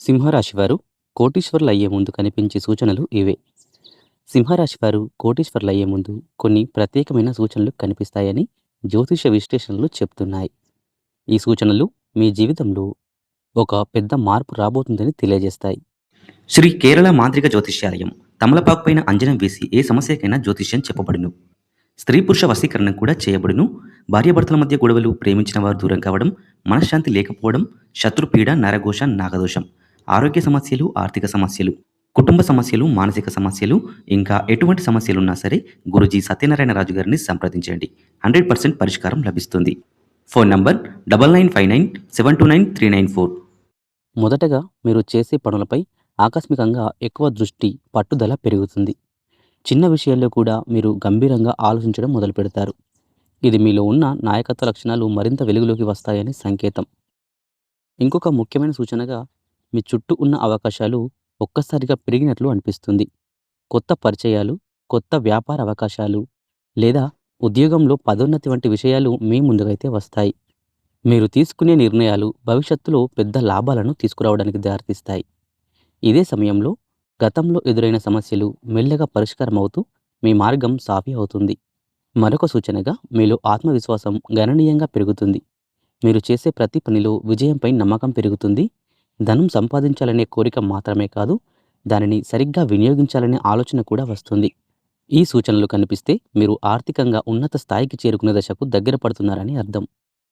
సింహరాశి వారు కోటీశ్వరులు అయ్యే ముందు కనిపించే సూచనలు ఇవే. సింహరాశి వారు కోటీశ్వరులు అయ్యే ముందు కొన్ని ప్రత్యేకమైన సూచనలు కనిపిస్తాయని జ్యోతిష విశ్లేషణలు చెప్తున్నాయి. ఈ సూచనలు మీ జీవితంలో ఒక పెద్ద మార్పు రాబోతుందని తెలియజేస్తాయి. శ్రీ కేరళ మాంత్రిక జ్యోతిష్యాలయం తమలపాకు పైన అంజనం వేసి ఏ సమస్యకైనా జ్యోతిష్యం చెప్పబడును. స్త్రీ పురుష వశీకరణ కూడా చేయబడును. భార్యాభర్తల మధ్య గొడవలు, ప్రేమించిన వారు దూరం కావడం, మనశ్శాంతి లేకపోవడం, శత్రుపీడ, నరఘోష, నాగదోషం, ఆరోగ్య సమస్యలు, ఆర్థిక సమస్యలు, కుటుంబ సమస్యలు, మానసిక సమస్యలు, ఇంకా ఎటువంటి సమస్యలున్నా సరే గురూజీ సత్యనారాయణ రాజు గారిని సంప్రదించండి. 100% పరిష్కారం లభిస్తుంది. Phone number 9959729394. మొదటగా మీరు చేసే పనులపై ఆకస్మికంగా ఎక్కువ దృష్టి, పట్టుదల పెరుగుతుంది. చిన్న విషయాల్లో కూడా మీరు గంభీరంగా ఆలోచించడం మొదలు పెడతారు. ఇది మీలో ఉన్న నాయకత్వ లక్షణాలు మరింత వెలుగులోకి వస్తాయని సంకేతం. ఇంకొక ముఖ్యమైన సూచనగా మీ చుట్టూ ఉన్న అవకాశాలు ఒక్కసారిగా పెరిగినట్లు అనిపిస్తుంది. కొత్త పరిచయాలు, కొత్త వ్యాపార అవకాశాలు లేదా ఉద్యోగంలో పదోన్నతి వంటి విషయాలు మీ ముందుకైతే వస్తాయి. మీరు తీసుకునే నిర్ణయాలు భవిష్యత్తులో పెద్ద లాభాలను తీసుకురావడానికి దారితీస్తాయి. ఇదే సమయంలో గతంలో ఎదురైన సమస్యలు మెల్లగా పరిష్కారం అవుతూ మీ మార్గం సాఫీ అవుతుంది. మరొక సూచనగా మీలో ఆత్మవిశ్వాసం గణనీయంగా పెరుగుతుంది. మీరు చేసే ప్రతి పనిలో విజయంపై నమ్మకం పెరుగుతుంది. ధనం సంపాదించాలనే కోరిక మాత్రమే కాదు, దానిని సరిగ్గా వినియోగించాలనే ఆలోచన కూడా వస్తుంది. ఈ సూచనలు కనిపిస్తే మీరు ఆర్థికంగా ఉన్నత స్థాయికి చేరుకునే దశకు దగ్గర పడుతున్నారని అర్థం.